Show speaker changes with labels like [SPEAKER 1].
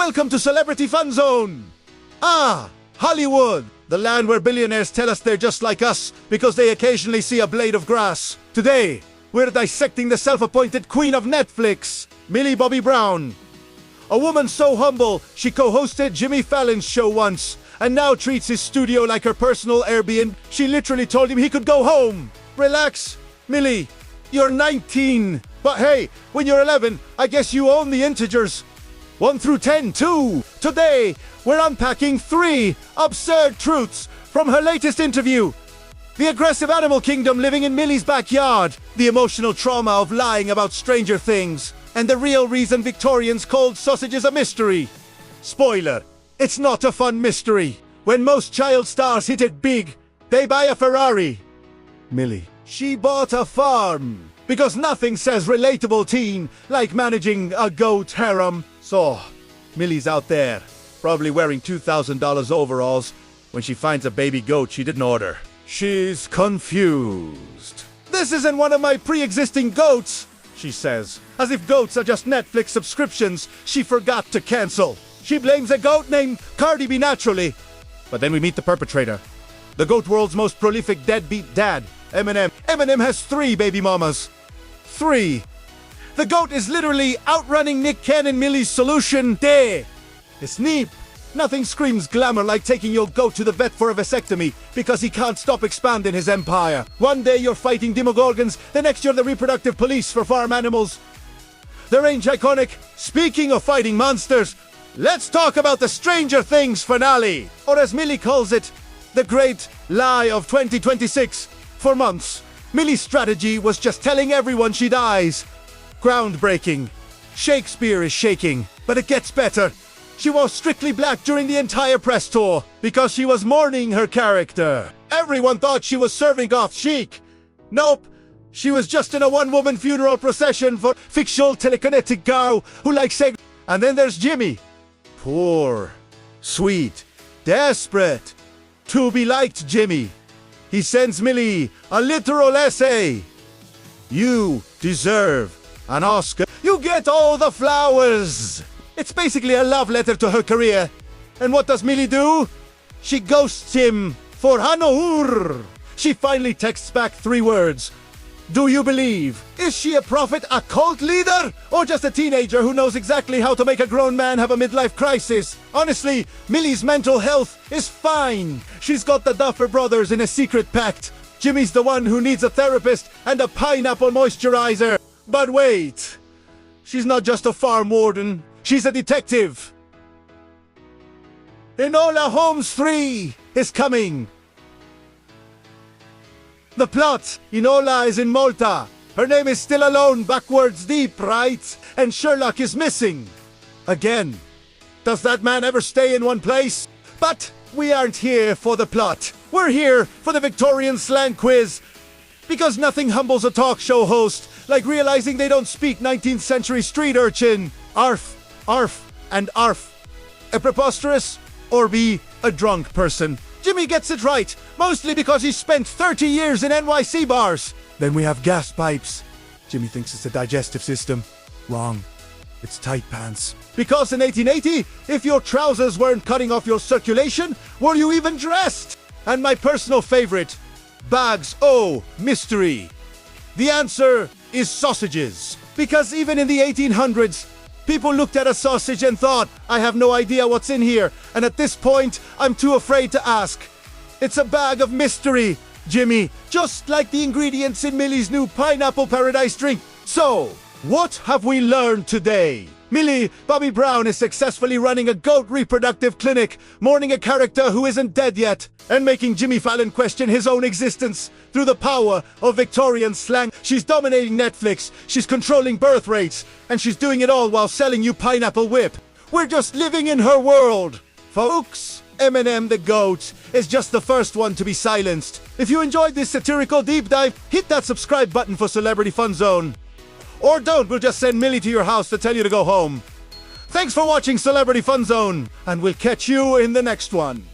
[SPEAKER 1] Welcome to Celebrity Fun Zone! Ah, Hollywood, the land where billionaires tell us they're just like us because they occasionally see a blade of grass. Today, we're dissecting the self-appointed queen of Netflix, Millie Bobby Brown. A woman so humble, she co-hosted Jimmy Fallon's show once, and now treats his studio like her personal Airbnb. She literally told him he could go home. Relax, Millie, you're 19. But hey, when you're 11, I guess you own the integers. 1 through 10 too. Today, we're unpacking 3 absurd truths from her latest interview. The aggressive animal kingdom living in Millie's backyard, the emotional trauma of lying about Stranger Things, and the real reason Victorians called sausages a mystery. Spoiler, it's not a fun mystery. When most child stars hit it big, they buy a Ferrari. Millie, she bought a farm. Because nothing says relatable teen like managing a goat harem. So, Millie's out there, probably wearing $2,000 overalls when she finds a baby goat she didn't order. She's confused. This isn't one of my pre-existing goats, she says. As if goats are just Netflix subscriptions she forgot to cancel. She blames a goat named Cardi B naturally. But then we meet the perpetrator. The goat world's most prolific deadbeat dad, Eminem. Eminem has 3 baby mamas. 3. The goat is literally outrunning Nick Cannon Millie's solution. Day. It's neat. Nothing screams glamour like taking your goat to the vet for a vasectomy because he can't stop expanding his empire. One day you're fighting demogorgons, the next you're the reproductive police for farm animals. The range iconic. Speaking of fighting monsters, let's talk about the Stranger Things finale. Or as Millie calls it, the great lie of 2026. For months, Millie's strategy was just telling everyone she dies. Groundbreaking. Shakespeare is shaking, but it gets better. She wore strictly black during the entire press tour because she was mourning her character. Everyone thought she was serving off chic. Nope, she was just in a one-woman funeral procession for fictional telekinetic girl who likes sex. And then there's Jimmy. Poor, sweet, desperate, to be liked Jimmy. He sends Millie a literal essay. You deserve an Oscar. You get all the flowers. It's basically a love letter to her career. And what does Millie do? She ghosts him for Hanour. She finally texts back 3 words. Do you believe? Is she a prophet, a cult leader, or just a teenager who knows exactly how to make a grown man have a midlife crisis? Honestly, Millie's mental health is fine. She's got the Duffer Brothers in a secret pact. Jimmy's the one who needs a therapist and a pineapple moisturizer. But wait, she's not just a farm warden, she's a detective. Enola Holmes 3 is coming. The plot, Enola is in Malta. Her name is still alone, backwards deep, right? And Sherlock is missing. Again. Does that man ever stay in one place? But we aren't here for the plot. We're here for the Victorian slang quiz. Because nothing humbles a talk show host like realizing they don't speak 19th century street urchin. Arf, arf, and arf. A preposterous or be a drunk person. Jimmy gets it right, mostly because he spent 30 years in NYC bars. Then we have gas pipes. Jimmy thinks it's a digestive system. Wrong. It's tight pants. Because in 1880, if your trousers weren't cutting off your circulation, were you even dressed? And my personal favorite, bags, oh, mystery. The answer is sausages. Because even in the 1800s, people looked at a sausage and thought, I have no idea what's in here. And at this point, I'm too afraid to ask. It's a bag of mystery, Jimmy. Just like the ingredients in Millie's new pineapple paradise drink. So, what have we learned today? Millie Bobby Brown is successfully running a goat reproductive clinic, mourning a character who isn't dead yet, and making Jimmy Fallon question his own existence through the power of Victorian slang. She's dominating Netflix, she's controlling birth rates, and she's doing it all while selling you pineapple whip. We're just living in her world. Folks, Eminem the GOAT is just the first one to be silenced. If you enjoyed this satirical deep dive, hit that subscribe button for Celebrity Fun Zone. Or don't, we'll just send Millie to your house to tell you to go home. Thanks for watching Celebrity Fun Zone, and we'll catch you in the next one.